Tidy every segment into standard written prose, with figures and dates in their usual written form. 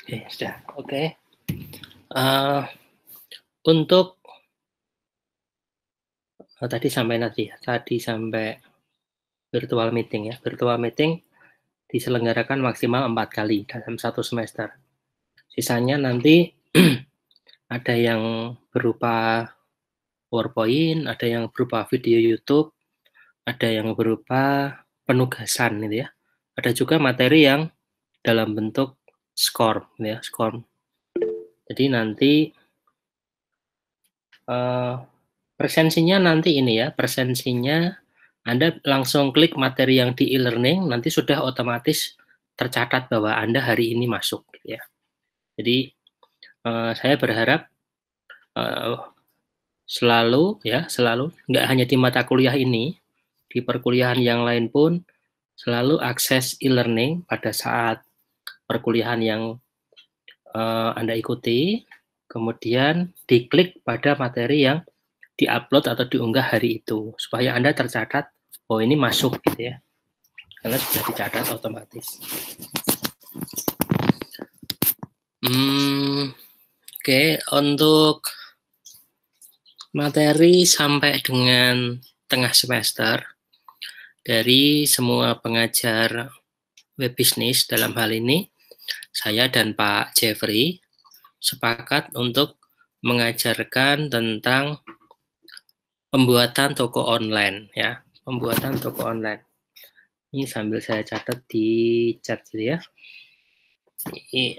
Oke, sudah. Oke. Untuk tadi sampai nanti ya, tadi sampai virtual meeting ya. Virtual meeting diselenggarakan maksimal 4 kali dalam 1 semester. Sisanya nanti ada yang berupa PowerPoint, ada yang berupa video YouTube, ada yang berupa penugasan gitu ya. Ada juga materi yang dalam bentuk skor gitu ya, skor. Jadi nanti presensinya nanti ini ya, presensinya Anda langsung klik materi yang di e-learning, nanti sudah otomatis tercatat bahwa Anda hari ini masuk gitu ya. Jadi, saya berharap, eee, selalu nggak hanya di mata kuliah ini, di perkuliahan yang lain pun selalu akses e-learning pada saat perkuliahan yang, Anda ikuti, kemudian diklik pada materi yang di-upload atau diunggah hari itu, supaya Anda tercatat, "Oh ini masuk," gitu ya, karena sudah dicatat otomatis. Oke, untuk materi sampai dengan tengah semester, dari semua pengajar web bisnis dalam hal ini, saya dan Pak Jeffrey sepakat untuk mengajarkan tentang pembuatan toko online ya, pembuatan toko online. Ini sambil saya catat di chat gitu ya. Ini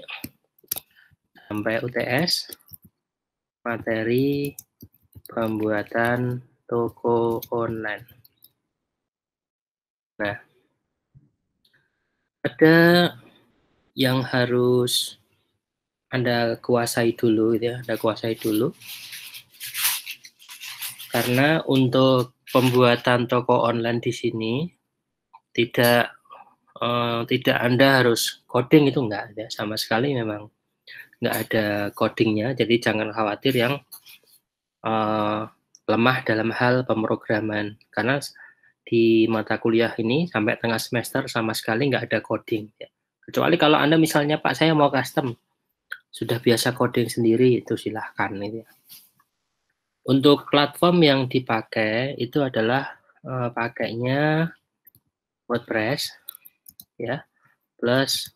sampai UTS, materi pembuatan toko online. Nah, ada yang harus Anda kuasai dulu gitu ya, Anda kuasai dulu. Karena untuk pembuatan toko online di sini tidak Anda harus coding, itu enggak ada sama sekali, memang nggak ada codingnya, jadi jangan khawatir yang lemah dalam hal pemrograman, karena di mata kuliah ini sampai tengah semester sama sekali nggak ada coding ya. Kecuali kalau Anda misalnya, "Pak, saya mau custom," sudah biasa coding sendiri, itu silahkan gitu ya. Untuk platform yang dipakai itu adalah, pakainya WordPress ya, plus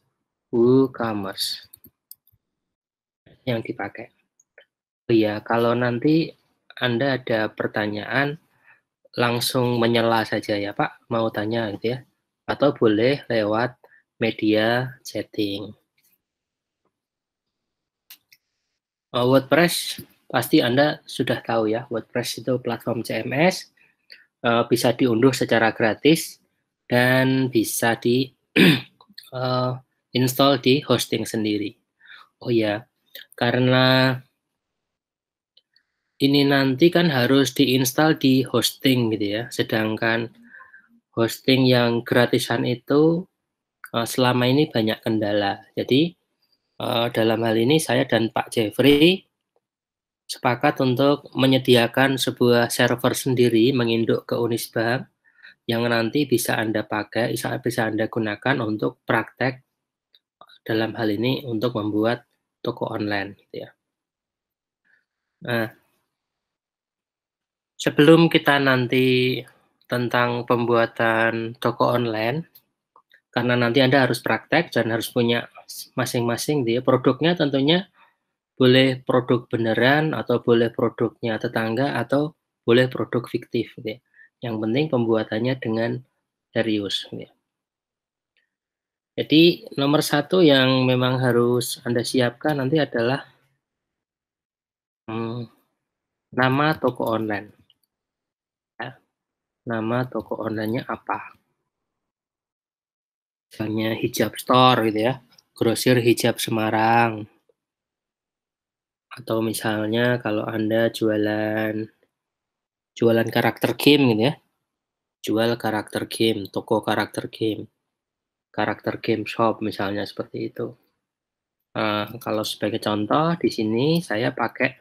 WooCommerce yang dipakai. Oh iya, kalau nanti Anda ada pertanyaan, langsung menyela saja ya, "Pak, mau tanya," gitu ya, atau boleh lewat media chatting. WordPress pasti Anda sudah tahu ya, WordPress itu platform CMS, bisa diunduh secara gratis dan bisa di install di hosting sendiri. Oh ya, karena ini nanti kan harus diinstal di hosting gitu ya, sedangkan hosting yang gratisan itu, selama ini banyak kendala. Jadi, dalam hal ini saya dan Pak Jeffrey sepakat untuk menyediakan sebuah server sendiri menginduk ke Unisba, yang nanti bisa Anda pakai, bisa Anda gunakan untuk praktek, dalam hal ini untuk membuat toko online gitu ya. Nah, sebelum kita nanti tentang pembuatan toko online, karena nanti Anda harus praktek dan harus punya masing-masing dia produknya, tentunya boleh produk beneran atau boleh produknya tetangga atau boleh produk fiktif gitu ya. Yang penting pembuatannya dengan serius gitu ya. Jadi nomor satu yang memang harus Anda siapkan nanti adalah nama toko online ya. Nama toko online-nya apa? Misalnya Hijab Store gitu ya, Grosir Hijab Semarang. Atau misalnya kalau Anda jualan karakter game gitu ya, jual karakter game, toko karakter game shop misalnya seperti itu. Kalau sebagai contoh di sini saya pakai,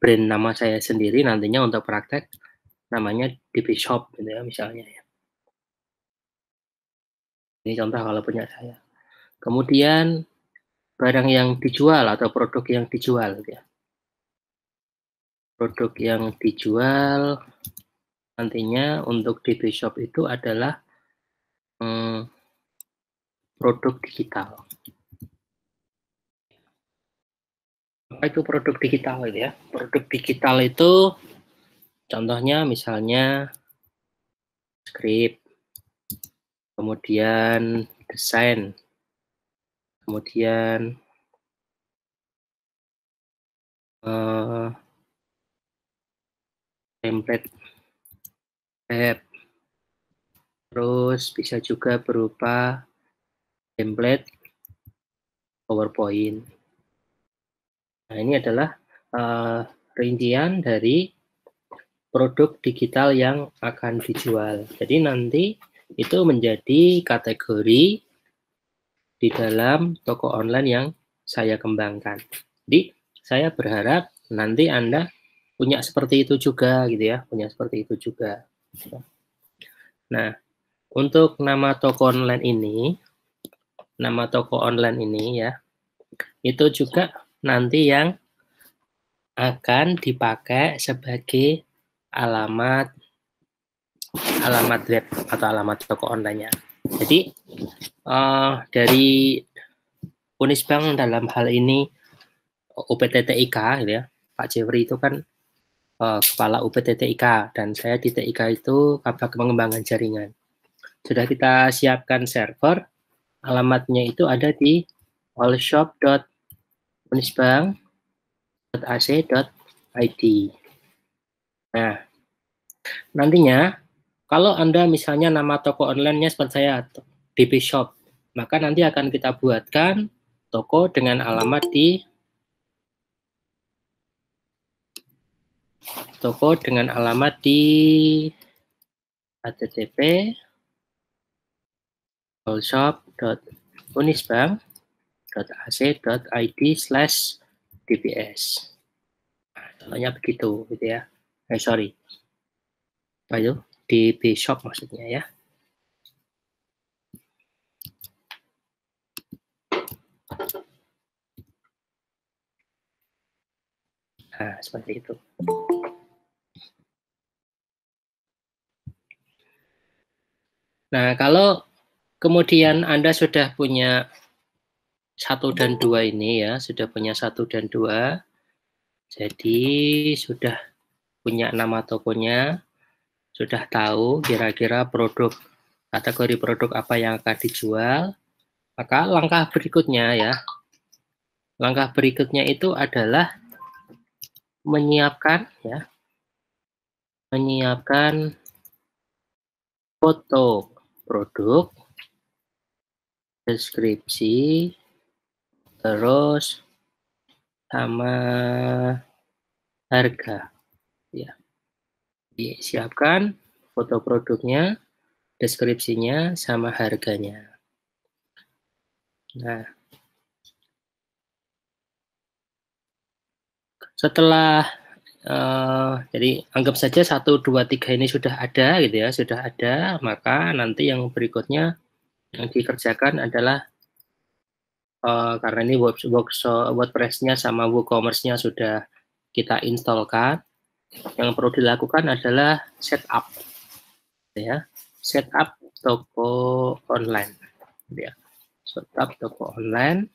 brand nama saya sendiri nantinya untuk praktek, namanya DP Shop gitu ya misalnya ya. Ini contoh kalau punya saya. Kemudian barang yang dijual atau produk yang dijual gitu ya. Produk yang dijual nantinya untuk DB Shop itu adalah produk digital. Apa itu produk digital gitu ya? Produk digital itu contohnya misalnya script, kemudian desain, kemudian template web, terus bisa juga berupa template PowerPoint. Nah, ini adalah rincian dari produk digital yang akan dijual. Jadi nanti itu menjadi kategori di dalam toko online yang saya kembangkan. Jadi saya berharap nanti Anda punya seperti itu juga gitu ya, punya seperti itu juga. Nah, untuk nama toko online ini ya, itu juga nanti yang akan dipakai sebagai alamat web atau alamat toko online-nya. Jadi dari Unisbank dalam hal ini UPT-TIK gitu ya, Pak Jeffrey itu kan kepala UPT-TIK dan saya di TIK itu kabag pengembangan jaringan. Sudah kita siapkan server, alamatnya itu ada di allshop.unisbank.ac.id. Nah, nantinya kalau Anda misalnya nama toko online-nya seperti saya, DB Shop, maka nanti akan kita buatkan toko dengan alamat di http allshop.unisbank.ac.id/dbs. Contohnya begitu gitu ya. Sorry. Apa itu? DB Shop maksudnya ya. Nah, seperti itu. Nah, kalau kemudian Anda sudah punya 1 dan 2 ini ya, sudah punya 1 dan 2, jadi sudah punya nama tokonya, sudah tahu kira-kira kategori produk apa yang akan dijual, maka langkah berikutnya itu adalah menyiapkan foto produk, deskripsi, terus sama harga ya. Disiapkan foto produknya, deskripsinya, sama harganya. Nah, setelah jadi anggap saja 1, 2, 3 ini sudah ada gitu ya, sudah ada, maka nanti yang berikutnya yang dikerjakan adalah karena ini WordPress-nya sama WooCommerce-nya sudah kita installkan, yang perlu dilakukan adalah setup ya, setup toko online ya. Setup toko online.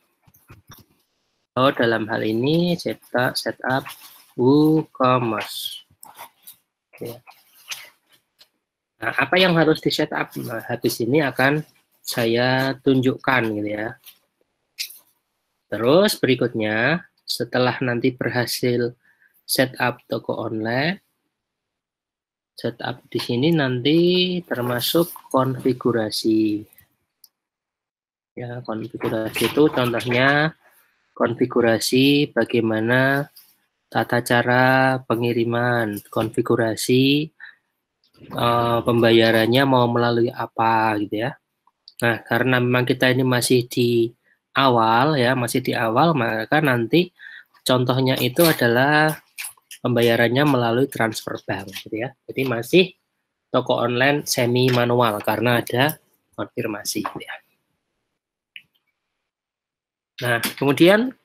Dalam hal ini setup WooCommerce. Ya. Nah, apa yang harus di setup? Nah, habis ini akan saya tunjukkan gitu ya. Terus berikutnya, setelah nanti berhasil setup toko online, setup di sini nanti termasuk konfigurasi. Ya, konfigurasi itu contohnya konfigurasi bagaimana tata cara pengiriman, konfigurasi pembayarannya mau melalui apa gitu ya. Nah, karena memang kita ini masih di awal, maka nanti contohnya itu adalah pembayarannya melalui transfer bank gitu ya. Jadi masih toko online semi manual karena ada konfirmasi gitu ya. Nah, kemudian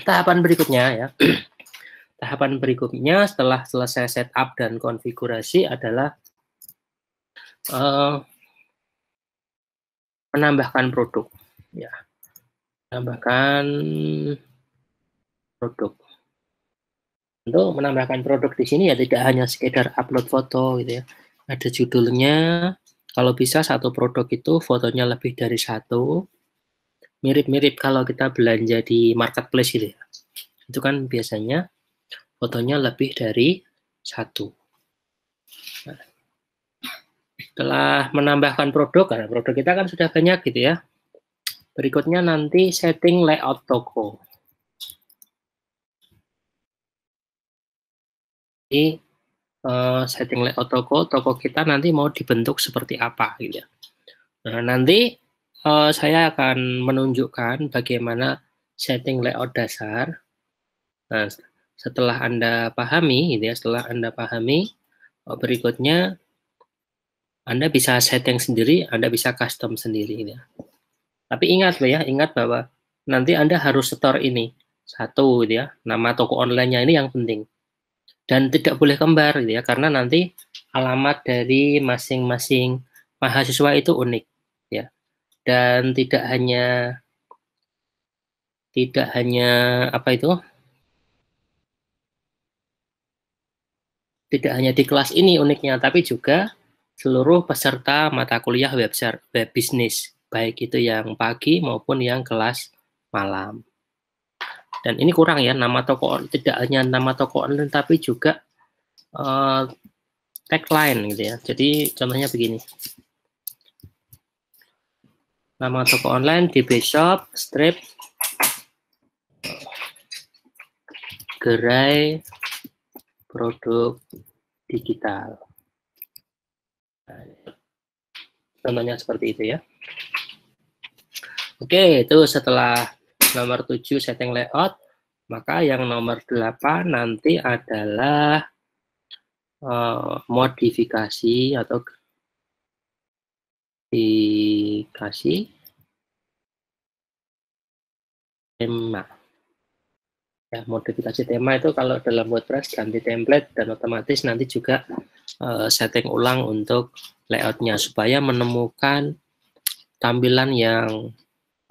tahapan berikutnya ya. Tahapan berikutnya setelah selesai setup dan konfigurasi adalah menambahkan produk. Ya, menambahkan produk. Untuk menambahkan produk di sini ya tidak hanya sekedar upload foto gitu ya. Ada judulnya. Kalau bisa satu produk itu fotonya lebih dari satu. Mirip-mirip kalau kita belanja di marketplace gitu ya. Itu kan biasanya fotonya lebih dari satu. Nah, setelah menambahkan produk, karena produk kita kan sudah banyak gitu ya. Berikutnya nanti setting layout toko. Jadi setting layout toko kita nanti mau dibentuk seperti apa gitu ya. Nah, nanti saya akan menunjukkan bagaimana setting layout dasar. Nah, setelah Anda pahami gitu ya, berikutnya Anda bisa setting sendiri, Anda bisa custom sendiri gitu ya. Tapi ingat bahwa nanti Anda harus store ini. Satu gitu ya, nama toko online-nya ini yang penting. Dan tidak boleh kembar gitu ya, karena nanti alamat dari masing-masing mahasiswa itu unik ya. Dan tidak hanya tidak hanya di kelas ini uniknya, tapi juga seluruh peserta mata kuliah web bisnis, baik itu yang pagi maupun yang kelas malam. Dan ini kurang ya, tidak hanya nama toko online, tapi juga tagline gitu ya. Jadi contohnya begini. Nama toko online DB Shop, strip, gerai produk digital. Nah, contohnya seperti itu ya. Oke, itu setelah nomor 7 setting layout, maka yang nomor 8 nanti adalah modifikasi atau dikasih tema. Ya, modifikasi tema itu kalau dalam WordPress ganti template dan otomatis nanti juga setting ulang untuk layoutnya supaya menemukan tampilan yang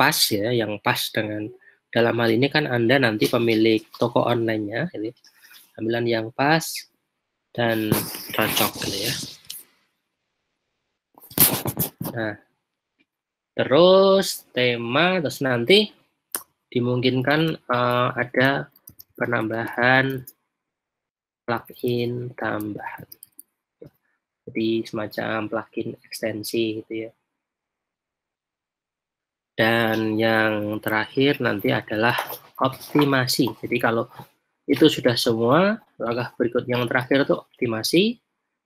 pas ya, yang pas dengan dalam hal ini kan Anda nanti pemilik toko online-nya, ini tampilan yang pas dan cocok gitu ya. Nah, terus tema, terus nanti dimungkinkan ada penambahan plugin tambahan. Jadi semacam plugin ekstensi gitu ya. Dan yang terakhir nanti adalah optimasi. Jadi kalau itu sudah semua, langkah berikut yang terakhir itu optimasi.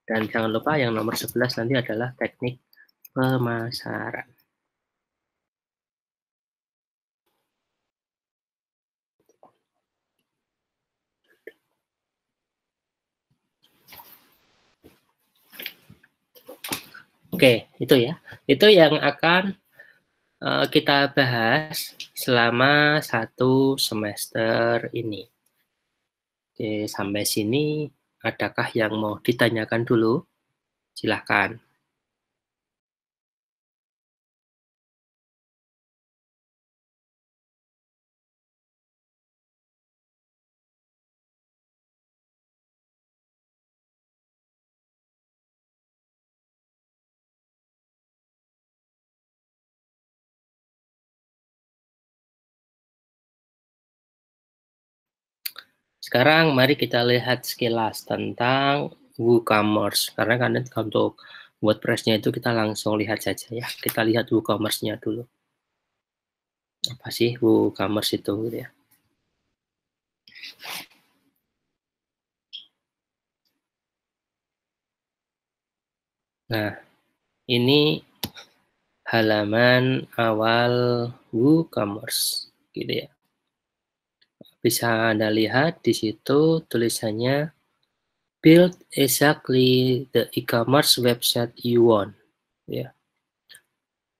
Dan jangan lupa yang nomor 11 nanti adalah teknik pemasaran. Oke, itu ya. Itu yang akan kita bahas selama 1 semester ini. Oke, sampai sini adakah yang mau ditanyakan dulu? Silahkan. Sekarang mari kita lihat sekilas tentang WooCommerce. Karena kan untuk WordPress-nya itu kita langsung lihat saja ya. Kita lihat WooCommerce-nya dulu. Apa sih WooCommerce itu gitu ya. Nah, ini halaman awal WooCommerce gitu ya. Bisa Anda lihat di situ tulisannya build exactly the e-commerce website you want. Ya.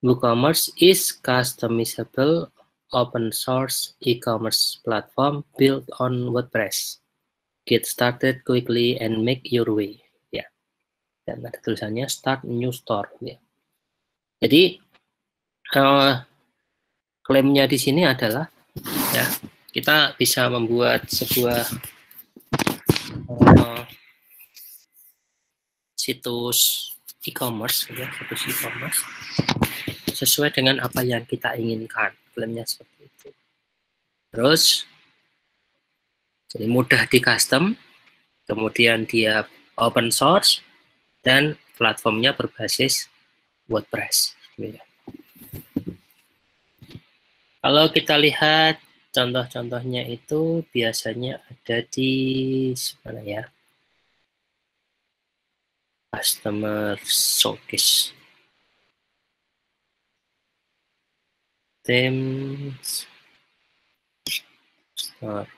WooCommerce is customizable open source e-commerce platform built on WordPress. Get started quickly and make your way. Ya, dan ada tulisannya start new store. Ya. Jadi klaimnya di sini adalah ya kita bisa membuat sebuah situs e-commerce, ya, situs e-commerce sesuai dengan apa yang kita inginkan. Klaimnya seperti itu. Terus jadi mudah di custom, kemudian dia open source dan platformnya berbasis WordPress. Ya. Kalau kita lihat contoh-contohnya itu biasanya ada di mana ya? Customer showcase. Themes. Store.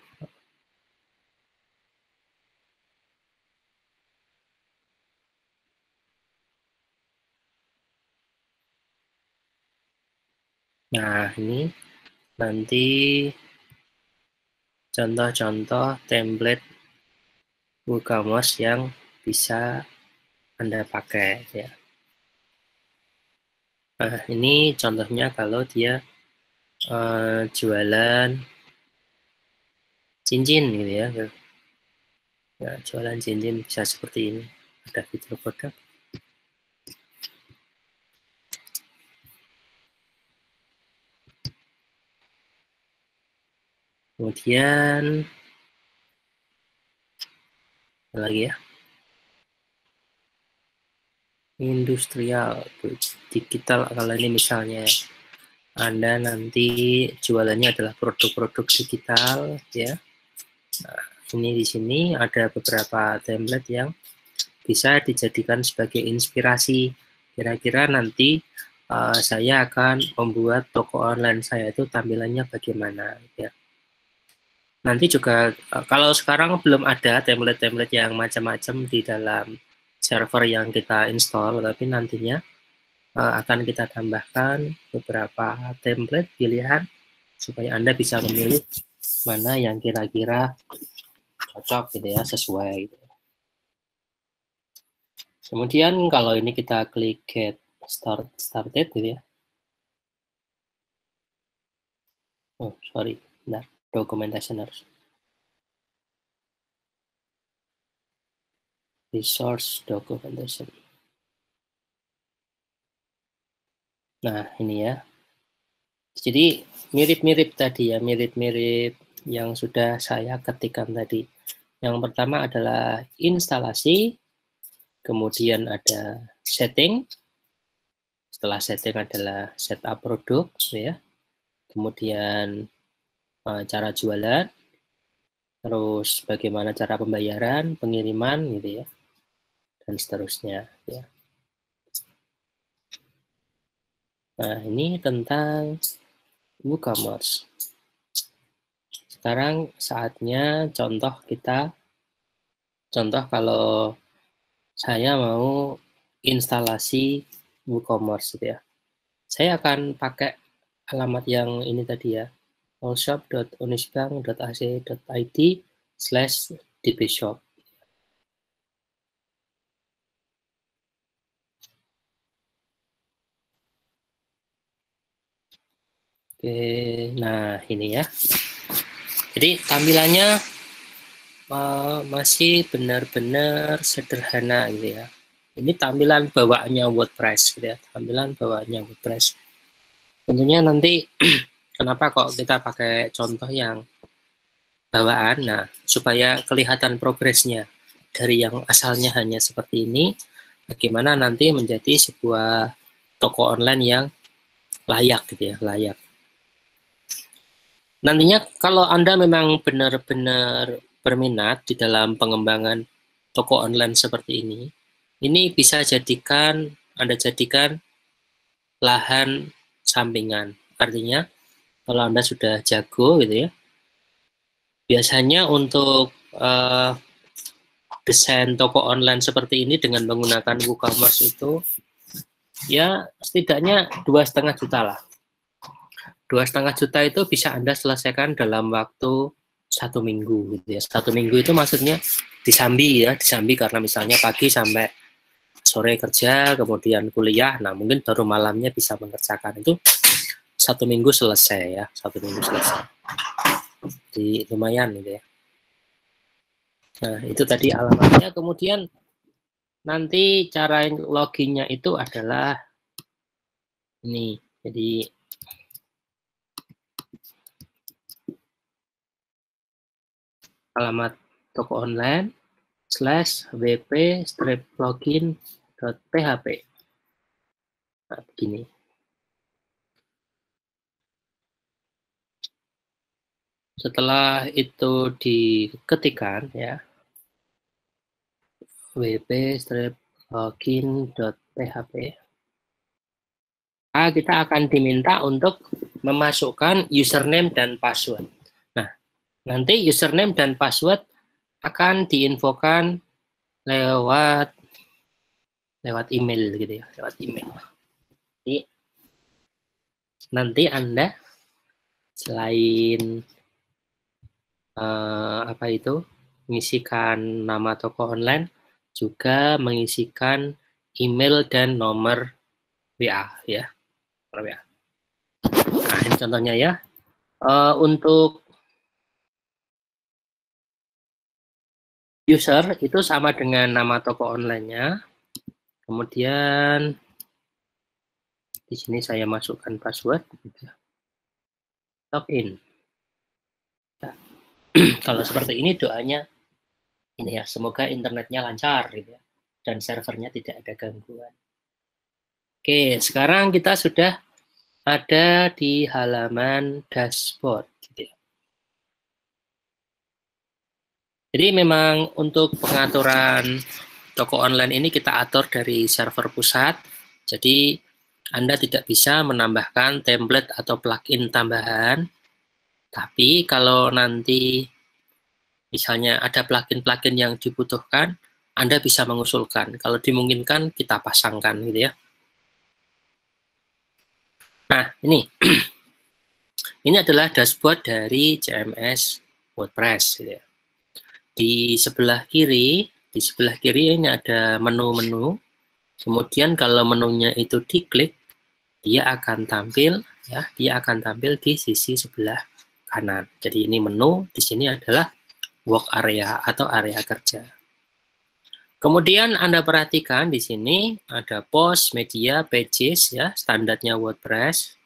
Nah, ini nanti contoh-contoh template WooCommerce yang bisa Anda pakai ya. Nah, ini contohnya kalau dia jualan cincin gitu ya. Nah, jualan cincin bisa seperti ini. Ada fitur produk. Kemudian lagi ya, industrial, digital. Kalau ini misalnya Anda nanti jualannya adalah produk-produk digital, ya. Nah, ini di sini ada beberapa template yang bisa dijadikan sebagai inspirasi. Kira-kira nanti saya akan membuat toko online saya itu tampilannya bagaimana, ya. Nanti juga kalau sekarang belum ada template-template yang macam-macam di dalam server yang kita install, tapi nantinya akan kita tambahkan beberapa template pilihan supaya Anda bisa memilih mana yang kira-kira cocok gitu ya, sesuai gitu. Kemudian kalau ini kita klik get started gitu ya. Oh, sorry. Nah, documentation harus. Resource documentation. Nah, ini ya. Jadi mirip-mirip tadi ya, mirip-mirip yang sudah saya ketikkan tadi. Yang pertama adalah instalasi, kemudian ada setting, setelah setting adalah setup produk, ya. Kemudian cara jualan, terus bagaimana cara pembayaran, pengiriman, gitu ya, dan seterusnya. Ya. Nah, ini tentang WooCommerce. Sekarang saatnya contoh kalau saya mau instalasi WooCommerce gitu ya. Saya akan pakai alamat yang ini tadi ya, allshop.unisbank.ac.id/dbshop. Oke, nah ini ya. Jadi tampilannya masih benar-benar sederhana gitu ya. Ini tampilan bawaannya WordPress gitu ya, tampilan bawaannya WordPress. Tentunya nanti kenapa kok kita pakai contoh yang bawaan, nah supaya kelihatan progresnya dari yang asalnya hanya seperti ini, bagaimana nanti menjadi sebuah toko online yang layak gitu ya, layak. Nantinya kalau Anda memang benar-benar berminat di dalam pengembangan toko online seperti ini bisa Anda jadikan lahan sampingan. Artinya kalau Anda sudah jago gitu ya, biasanya untuk desain toko online seperti ini dengan menggunakan WooCommerce itu ya setidaknya 2,5 juta lah. 2,5 juta itu bisa Anda selesaikan dalam waktu 1 minggu gitu ya. 1 minggu itu maksudnya disambi ya, disambi karena misalnya pagi sampai sore kerja, kemudian kuliah, nah mungkin baru malamnya bisa mengerjakan itu 1 minggu selesai ya, 1 minggu selesai. Jadi lumayan gitu ya. Nah itu tadi alamatnya, kemudian nanti cara loginnya itu adalah ini, jadi alamat toko online /wp-login.php. Nah, begini. Setelah itu diketikkan ya, wp-login.php, kita akan diminta untuk memasukkan username dan password. Nah, nanti username dan password akan diinfokan lewat email gitu ya, lewat email. Jadi nanti Anda selain mengisikan nama toko online, juga mengisikan email dan nomor WA ya. Nah, ini contohnya ya. Untuk user itu sama dengan nama toko online-nya. Kemudian di sini saya masukkan password. Login. Nah, kalau seperti ini doanya ini ya, semoga internetnya lancar gitu ya, dan servernya tidak ada gangguan. Oke, sekarang kita sudah ada di halaman dashboard gitu ya. Jadi memang untuk pengaturan toko online ini kita atur dari server pusat. Jadi Anda tidak bisa menambahkan template atau plugin tambahan. Tapi kalau nanti misalnya ada plugin-plugin yang dibutuhkan, Anda bisa mengusulkan. Kalau dimungkinkan, kita pasangkan gitu ya. Nah, ini. Ini adalah dashboard dari CMS WordPress gitu ya. Di sebelah kiri ini ada menu-menu. Kemudian kalau menunya itu diklik, dia akan tampil ya, dia akan tampil di sisi sebelah kanan. Jadi ini menu, di sini adalah work area atau area kerja. Kemudian Anda perhatikan di sini ada post, media, pages ya, standarnya WordPress.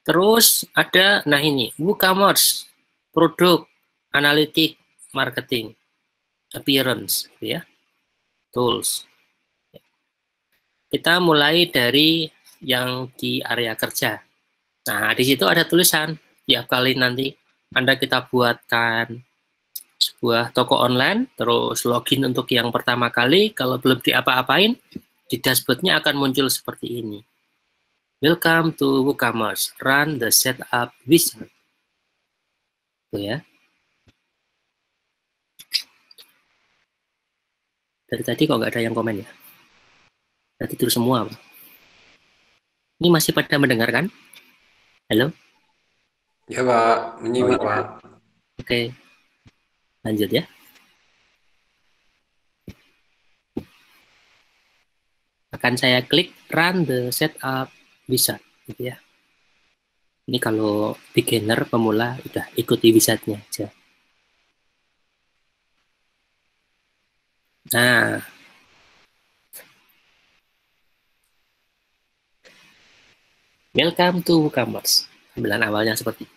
Terus ada, nah ini, WooCommerce, produk, analitik, marketing, appearance, ya, tools. Kita mulai dari yang di area kerja. Nah, di situ ada tulisan, tiap kali nanti Anda kita buatkan sebuah toko online, terus login untuk yang pertama kali, kalau belum diapa-apain, di dashboardnya akan muncul seperti ini. Welcome to WooCommerce, run the setup wizard. Tuh ya. Dari tadi kok nggak ada yang komen ya? Udah tidur semua. Ini masih pada mendengarkan? Halo? Ya Pak, menyimak Pak. Oke, lanjut ya. Akan saya klik run the setup wizard, gitu ya. Ini kalau beginner, pemula, udah ikuti wizardnya aja. Nah, welcome to WooCommerce. Tampilan awalnya seperti itu.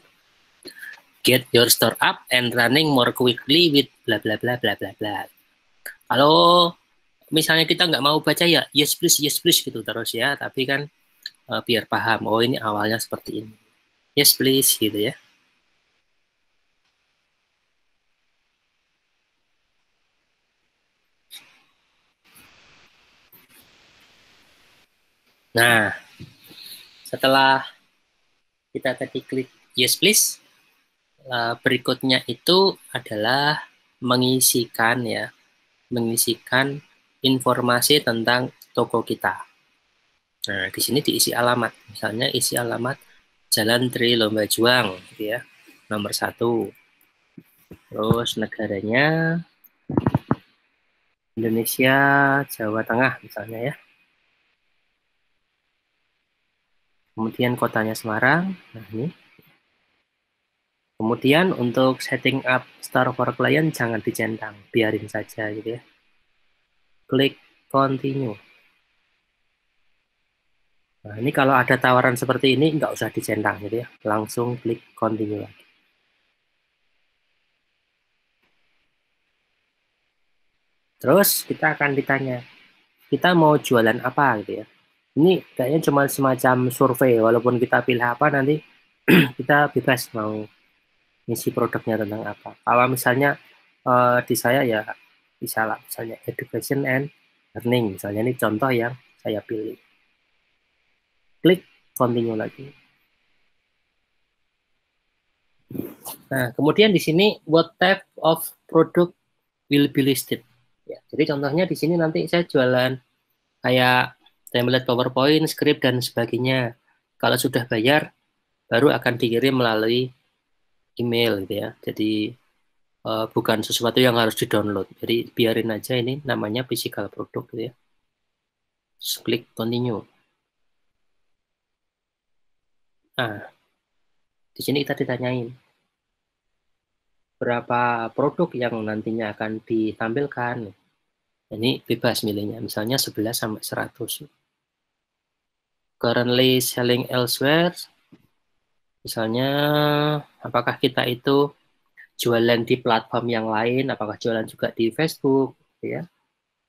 Get your store up and running more quickly with bla bla bla bla bla bla. Kalau misalnya kita nggak mau baca ya yes please gitu terus ya, tapi kan biar paham, oh ini awalnya seperti ini. Yes please gitu ya. Nah, setelah kita tadi klik yes please, berikutnya itu adalah mengisikan informasi tentang toko kita. Nah, di sini diisi alamat. Misalnya isi alamat Jalan Tri Lomba Juang, gitu ya, nomor 1. Terus negaranya Indonesia, Jawa Tengah misalnya ya. Kemudian kotanya Semarang. Nah, ini. Kemudian untuk setting up store for client jangan dicentang, biarin saja gitu ya. Klik continue. Nah, ini kalau ada tawaran seperti ini nggak usah dicentang gitu ya, langsung klik continue lagi. Terus kita akan ditanya, kita mau jualan apa gitu ya. Ini kayaknya cuma semacam survei, walaupun kita pilih apa nanti kita bebas mau ngisi produknya tentang apa. Kalau misalnya di saya ya bisa lah, misalnya education and learning, misalnya ini contoh yang saya pilih. Klik continue lagi. Nah, kemudian di sini what type of product will be listed. Ya, jadi contohnya di sini nanti saya jualan kayak template PowerPoint, script dan sebagainya. Kalau sudah bayar, baru akan dikirim melalui email gitu ya. Jadi bukan sesuatu yang harus di-download. Jadi biarin aja ini namanya physical product gitu ya. Terus klik continue. Nah, di sini kita ditanyain berapa produk yang nantinya akan ditampilkan. Ini bebas milihnya, misalnya 11 sampai 100. Currently selling elsewhere, misalnya apakah kita itu jualan di platform yang lain, apakah jualan juga di Facebook, ya.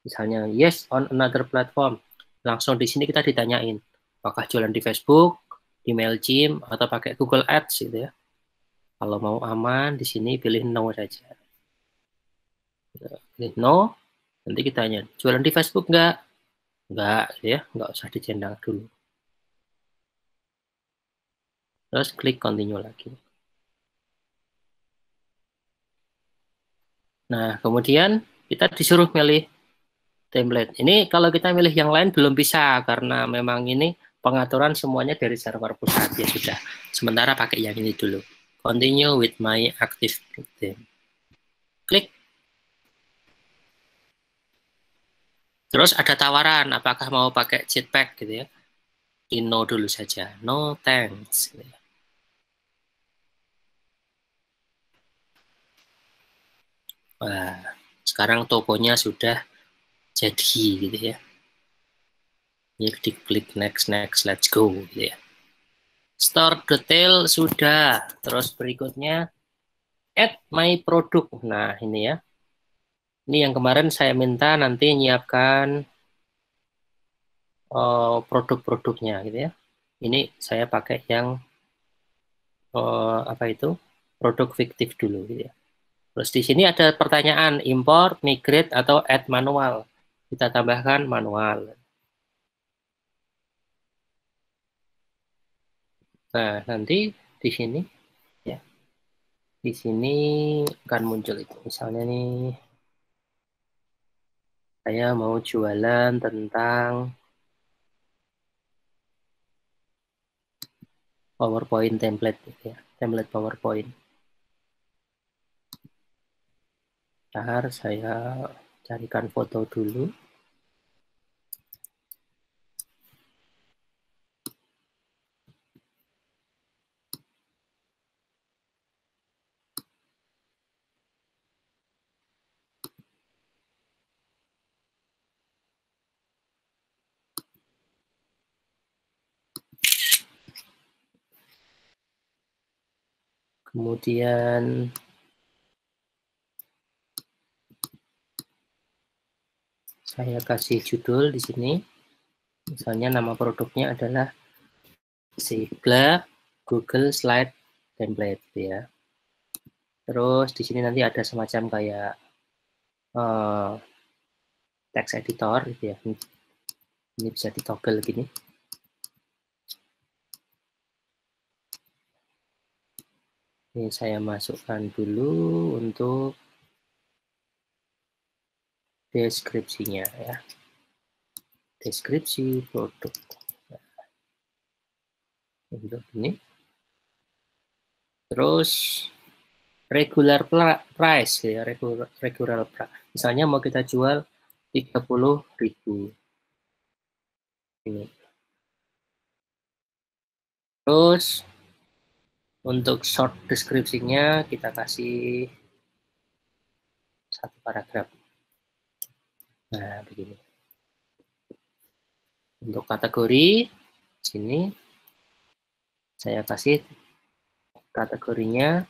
Misalnya yes on another platform, langsung di sini kita ditanyain apakah jualan di Facebook, di Mailchimp atau pakai Google Ads gitu ya. Kalau mau aman di sini pilih no saja. Pilih no, nanti kita tanya jualan di Facebook enggak? Enggak ya, enggak usah dicentang dulu. Terus klik continue lagi. Nah, kemudian kita disuruh milih template. Ini kalau kita milih yang lain belum bisa karena memang ini pengaturan semuanya dari server pusat ya sudah. Sementara pakai yang ini dulu. Continue with my active theme. Klik. Terus ada tawaran apakah mau pakai Jetpack gitu ya. No dulu saja. No thanks. Gitu ya. Wah, sekarang tokonya sudah jadi gitu ya. Ini diklik next, let's go gitu ya. Store detail sudah. Terus berikutnya add my product. Nah, ini ya. Ini yang kemarin saya minta nanti nyiapkan produk-produknya gitu ya. Ini saya pakai yang apa itu? Produk fiktif dulu gitu ya. Terus di sini ada pertanyaan import, migrate atau add manual. Kita tambahkan manual. Nah, nanti di sini ya. Di sini akan muncul itu. Misalnya nih saya mau jualan tentang PowerPoint template ya, template PowerPoint. Ntar saya carikan foto dulu. Kemudian saya kasih judul di sini. Misalnya nama produknya adalah Sigla Google Slide Template ya. Terus di sini nanti ada semacam kayak text editor gitu ya. Ini bisa ditoggle gini. Ini saya masukkan dulu untuk deskripsinya ya. Deskripsi produk. Untuk ini. Terus regular price ya, regular price. Misalnya mau kita jual 30.000 ini. Terus untuk short deskripsinya kita kasih satu paragraf. Nah, begini. Untuk kategori sini saya kasih kategorinya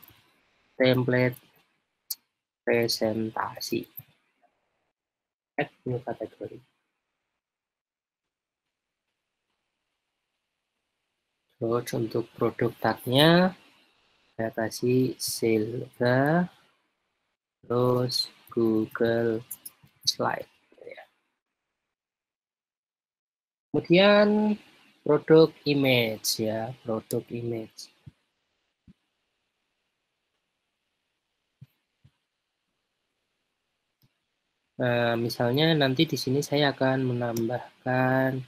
template presentasi. Add new kategori. Terus untuk produk tagnya saya kasih Silga, terus Google Slide. Kemudian produk image ya, produk image. Nah, misalnya nanti di sini saya akan menambahkan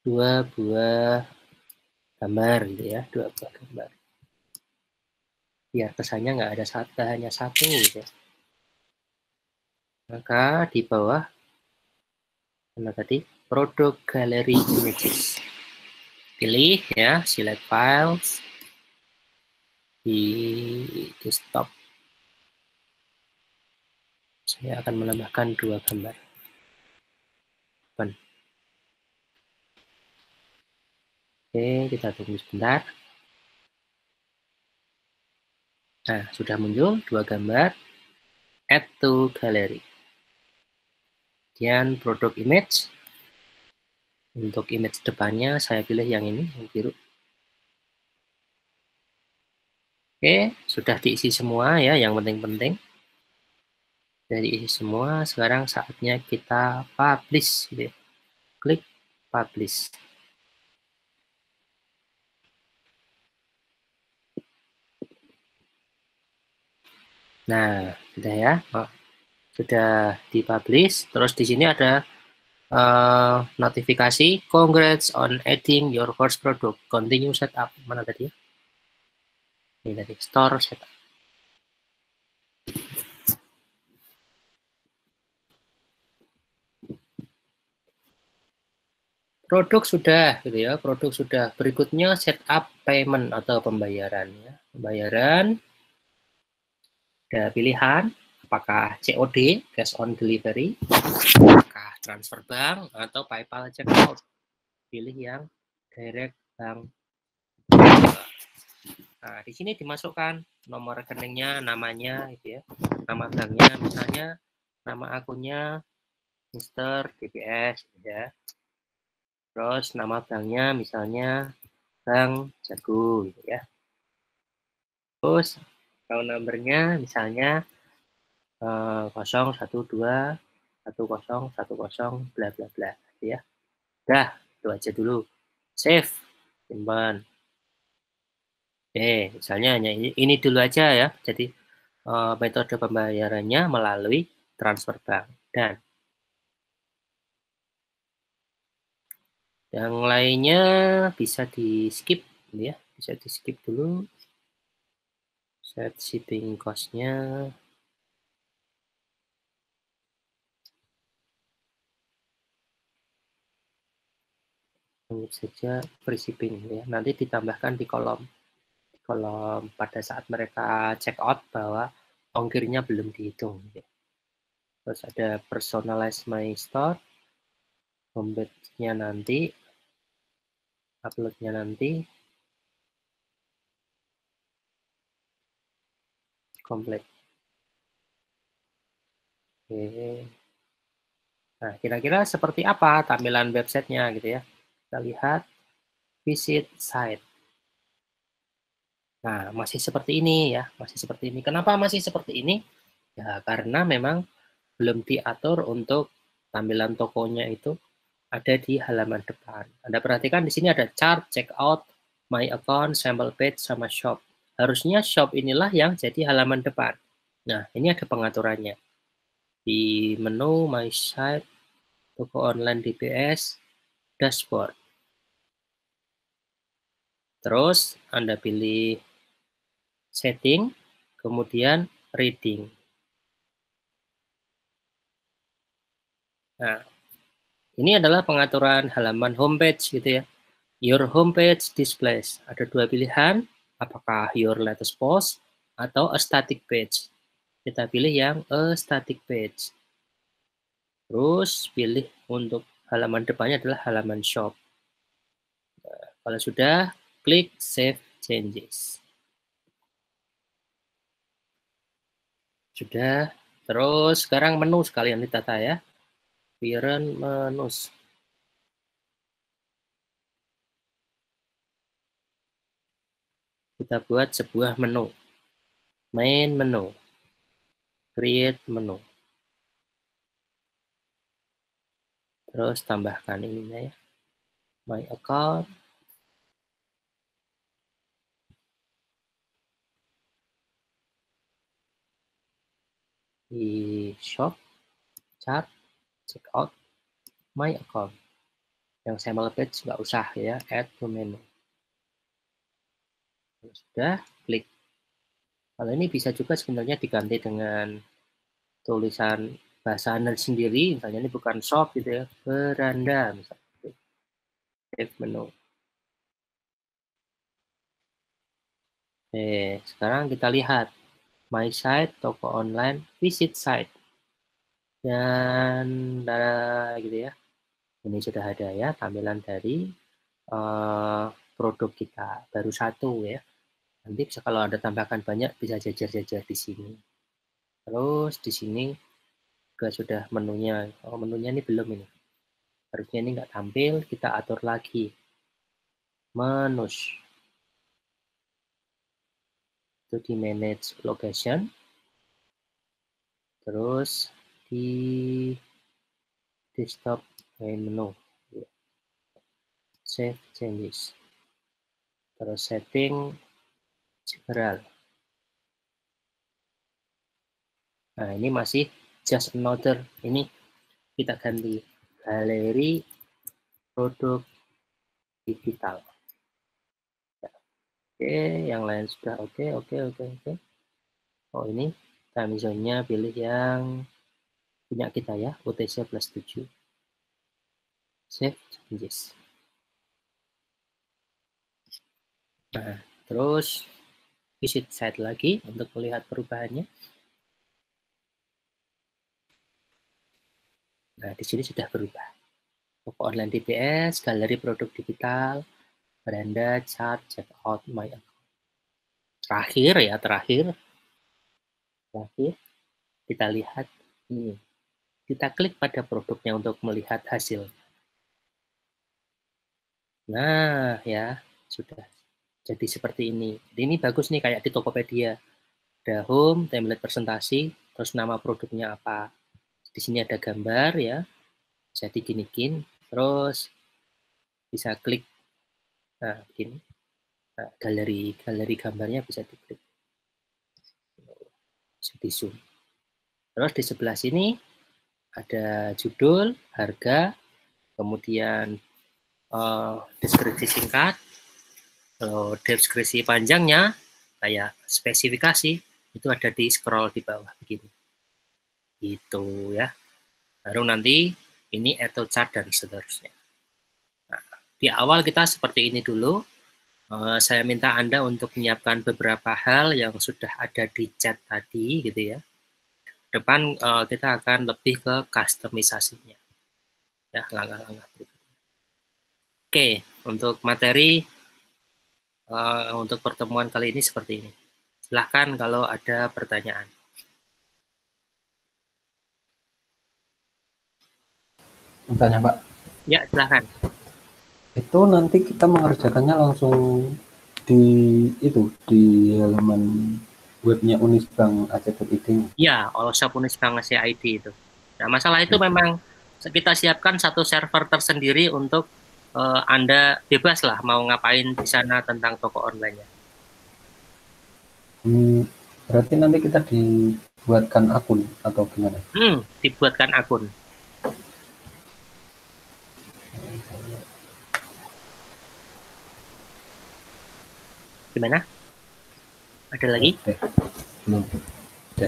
2 buah gambar gitu ya, 2 buah gambar. Biar kesannya nggak ada satu, hanya satu gitu. Maka di bawah mana tadi? Produk Gallery Images. Pilih ya, select files di desktop. Saya akan menambahkan 2 gambar. Open. Oke, kita tunggu sebentar. Nah, sudah muncul 2 gambar. Add to gallery. Kemudian produk image. Untuk image depannya saya pilih yang ini, yang biru. Oke, sudah diisi semua ya, yang penting-penting. Sudah diisi semua, sekarang saatnya kita publish. Gitu ya. Klik publish. Nah, sudah ya. Oh, sudah dipublish. Terus di sini ada notifikasi. Congrats on adding your first product. Continue setup. Mana tadi? Ini tadi, store setup. Produk sudah, gitu ya. Produk sudah. Berikutnya setup payment atau pembayaran. Ya. Pembayaran. Ada pilihan. Apakah COD, cash on delivery, apakah transfer bank, atau PayPal checkout. Pilih yang direct bank. Nah, di sini dimasukkan nomor rekeningnya, namanya, gitu ya. Nama banknya, misalnya nama akunnya Mr. DPS, gitu ya. Terus nama banknya, misalnya Bank Jago, gitu ya. Terus account numbernya, misalnya 0121010 bla bla bla ya. Dah, itu aja dulu. Save, simpan. Misalnya hanya ini dulu aja ya. Jadi metode pembayarannya melalui transfer bank. Dan yang lainnya bisa di skip ya, bisa di skip dulu. Set shipping cost-nya. Anggap saja free shipping ya. Nanti ditambahkan di kolom pada saat mereka check out bahwa ongkirnya belum dihitung. Ya. Terus ada personalize my store, homepage-nya nanti, upload-nya nanti, komplit. Oke. Nah, kira-kira seperti apa tampilan websitenya gitu ya. Kita lihat visit site. Nah, masih seperti ini ya, masih seperti ini. Kenapa masih seperti ini? Ya, karena memang belum diatur untuk tampilan tokonya itu ada di halaman depan. Anda perhatikan di sini ada chart, checkout, my account, sample page, sama shop. Harusnya shop inilah yang jadi halaman depan. Nah, ini ada pengaturannya. Di menu my site, toko online DPS, dashboard. Terus Anda pilih setting, kemudian reading. Nah, ini adalah pengaturan halaman homepage gitu ya. Your homepage displays. Ada dua pilihan, apakah your latest post atau a static page. Kita pilih yang a static page. Terus pilih untuk halaman depannya adalah halaman shop. Nah, kalau sudah, klik save changes. Sudah. Terus sekarang menu sekalian ditata ya. Appearance menus. Kita buat sebuah menu. Main menu. Create menu. Terus tambahkan ininya ya. My account. Di shop, chat, checkout, my account. Yang sampel page nggak usah ya, add to menu. Sudah, klik. Kalau ini bisa juga sebenarnya diganti dengan tulisan bahasa Anda sendiri, misalnya ini bukan shop gitu ya, beranda misalnya. Save menu. Oke, sekarang kita lihat my site, toko online, visit site. Dan gitu ya. Ini sudah ada ya tampilan dari produk kita, baru satu ya. Nanti bisa kalau ada tambahkan banyak bisa jajar-jajar di sini. Terus di sini juga sudah menunya. Oh, menunya ini belum ini. Harusnya ini nggak tampil, kita atur lagi. Menus. Itu di manage location. Terus di desktop main menu. Save changes. Terus setting general. Nah, ini masih just another. Ini kita ganti galeri produk digital. Oke, yang lain sudah oke. Oh, ini time zone-nya pilih yang punya kita ya, UTC +7. Save changes. Nah, terus visit site lagi untuk melihat perubahannya. Nah, di sini sudah berubah. Toko online DBS, galeri produk digital, beranda, chat, checkout, my account. Terakhir kita lihat ini. Kita klik pada produknya untuk melihat hasil. Nah, ya, sudah jadi seperti ini. Jadi ini bagus nih kayak di Tokopedia. Ada home, template presentasi, terus nama produknya apa. Di sini ada gambar ya, bisa diginikin, terus bisa klik, nah begini, nah, galeri gambarnya bisa diklik, bisa di zoom. Terus di sebelah sini ada judul, harga, kemudian deskripsi singkat, deskripsi panjangnya, kayak spesifikasi, itu ada di scroll di bawah begini. Itu ya. Baru nanti ini auto chart dan seterusnya. Nah, di awal kita seperti ini dulu. Saya minta Anda untuk menyiapkan beberapa hal yang sudah ada di chat tadi gitu ya. Depan kita akan lebih ke customisasinya. Ya, langkah-langkah berikutnya. Oke, untuk materi untuk pertemuan kali ini seperti ini. Silahkan kalau ada pertanyaan. Tanya Pak. Ya, silahkan. Itu nanti kita mengerjakannya langsung di halaman webnya Unisbank Aceh.id. Ya, all shop Unisbank Aceh.id itu. Nah, masalah itu memang kita siapkan satu server tersendiri untuk Anda bebas lah mau ngapain di sana tentang toko online-nya. Berarti nanti kita dibuatkan akun atau gimana? Dibuatkan akun. Gimana? Ada lagi? Oke. Belum. Oke.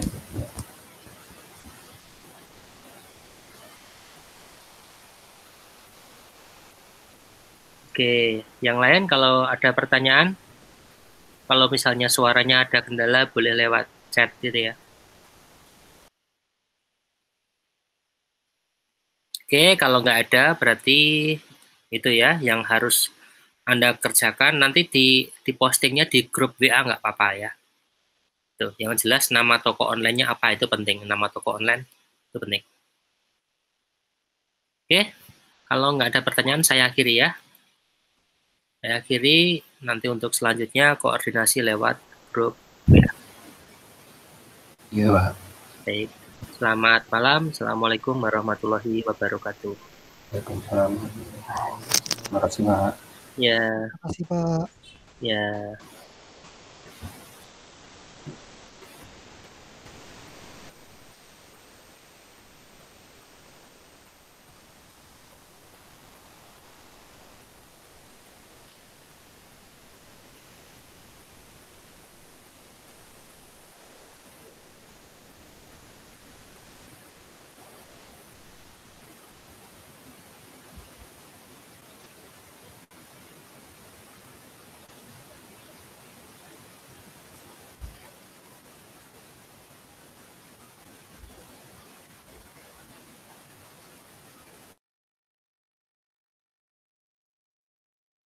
Oke, yang lain kalau ada pertanyaan, kalau misalnya suaranya ada kendala boleh lewat chat gitu ya. Oke, kalau nggak ada berarti itu ya yang harus Anda kerjakan. Nanti di postingnya di grup WA nggak apa-apa ya. Tuh, yang jelas nama toko online-nya apa itu penting. Nama toko online itu penting. Oke, kalau nggak ada pertanyaan saya akhiri ya. Saya akhiri, nanti untuk selanjutnya koordinasi lewat grup WA. Iya, Pak. Baik, selamat malam. Assalamualaikum warahmatullahi wabarakatuh. Waalaikumsalam. Terima kasih, Pak. Ya, Terima kasih, Pak. ya.